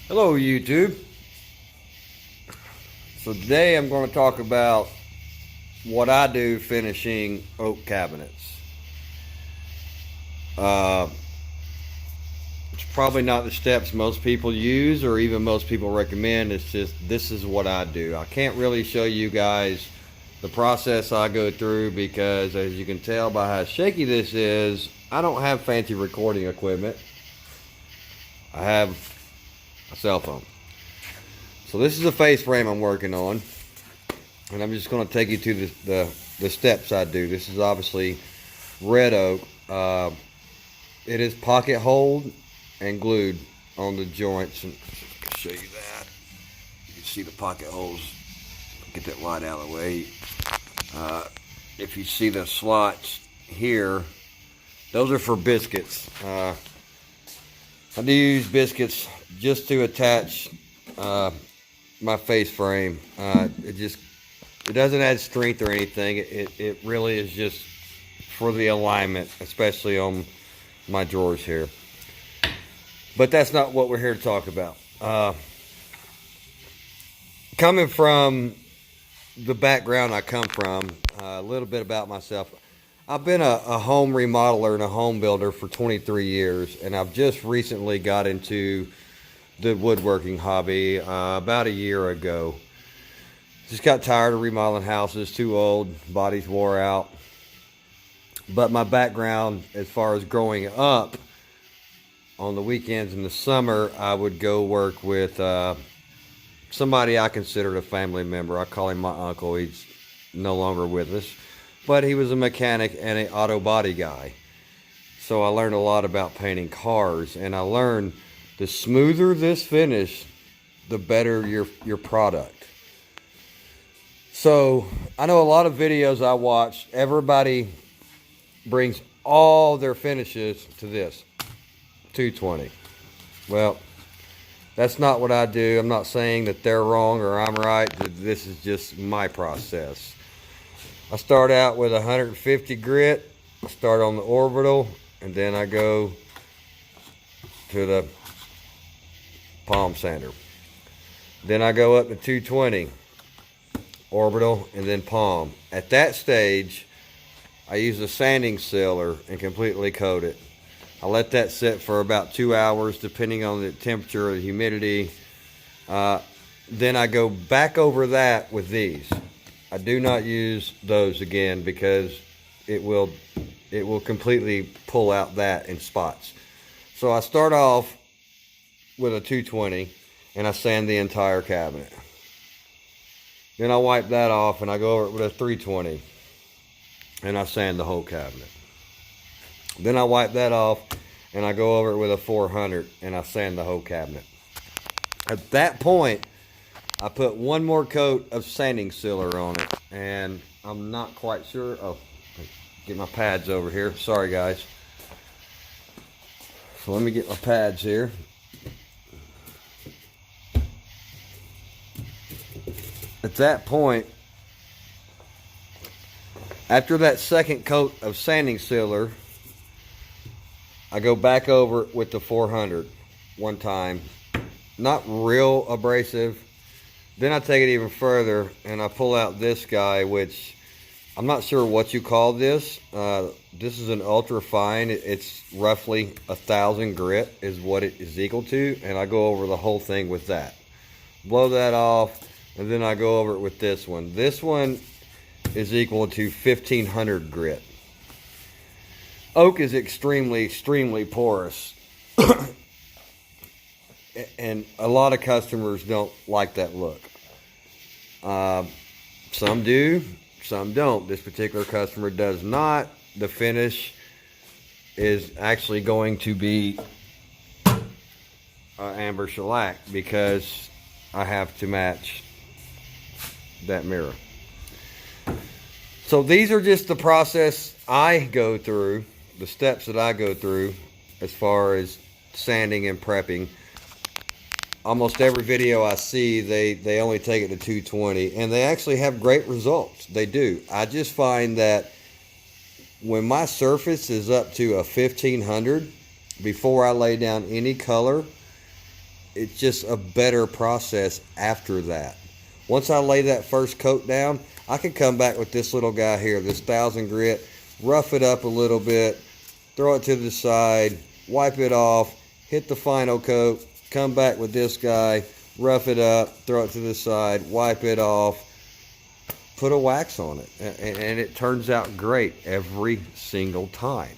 Hello YouTube. So today I'm going to talk about what I do finishing oak cabinets. It's probably not the steps most people use or even most people recommend. It's just this is what I do. I can't really show you guys the process I go through because, as you can tell by how shaky this is, I don't have fancy recording equipment. I have a cell phone. So this is a face frame I'm working on, and I'm just going to take you to the steps I do. This is obviously red oak. It is pocket holed and glued on the joints. And I'll show you that. You can see the pocket holes. Get that light out of the way. If you see the slots here, those are for biscuits. I do use biscuits just to attach my face frame. It doesn't add strength or anything. It really is just for the alignment, especially on my drawers here. But that's not what we're here to talk about. Coming from the background I come from, a little bit about myself. I've been a home remodeler and a home builder for 23 years, and I've just recently got into the woodworking hobby about a year ago. Just got tired of remodeling houses, too old, bodies wore out. But my background as far as growing up, on the weekends in the summer, I would go work with somebody I considered a family member. I call him my uncle. He's no longer with us, but he was a mechanic and an auto body guy. So I learned a lot about painting cars, and I learned the smoother this finish, the better your product. So I know a lot of videos I watch, everybody brings all their finishes to this 220. Well, that's not what I do. I'm not saying that they're wrong or I'm right. This is just my process. I start out with 150 grit. I start on the orbital, and then I go to the palm sander. Then I go up to 220, orbital, and then palm. At that stage, I use a sanding sealer and completely coat it. I let that sit for about 2 hours, depending on the temperature or the humidity. Then I go back over that with these. I do not use those again because it will completely pull out that in spots. So I start off with a 220 and I sand the entire cabinet. Then I wipe that off and I go over it with a 320 and I sand the whole cabinet. Then I wipe that off and I go over it with a 400 and I sand the whole cabinet. At that point, I put one more coat of sanding sealer on it, and I'm not quite sure. Oh, get my pads over here. Sorry, guys. So let me get my pads here. At that point, after that second coat of sanding sealer, I go back over it with the 400 one time. Not real abrasive. Then I take it even further and I pull out this guy, which I'm not sure what you call this. This is an ultra fine. It's roughly 1,000 grit is what it is equal to, and I go over the whole thing with that. Blow that off, and then I go over it with this one. This one is equal to 1,500 grit. Oak is extremely porous. And a lot of customers don't like that look. Some do, some don't. This particular customer does not. The finish is actually going to be amber shellac because I have to match that mirror. So these are just the process I go through, the steps that I go through as far as sanding and prepping. Almost every video I see, they only take it to 220, and they actually have great results. They do. I just find that when my surface is up to a 1,500, before I lay down any color, it's just a better process after that. Once I lay that first coat down, I can come back with this little guy here, this 1000 grit, rough it up a little bit, throw it to the side, wipe it off, hit the final coat, come back with this guy, rough it up, throw it to the side, wipe it off, put a wax on it, and it turns out great every single time.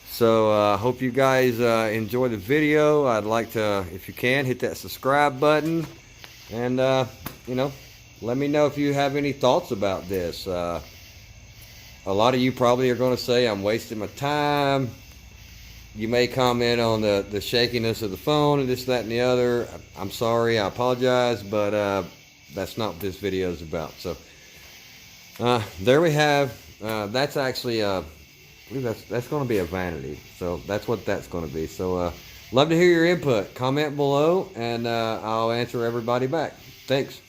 So I hope you guys enjoy the video. I'd like to, if you can, hit that subscribe button, and you know, let me know if you have any thoughts about this. A lot of you probably are going to say I'm wasting my time. You may comment on the shakiness of the phone and this, that, and the other. I'm sorry, I apologize, but that's not what this video is about. So there we have. That's actually, I believe that's going to be a vanity. So that's what that's going to be. So love to hear your input. Comment below, and I'll answer everybody back. Thanks.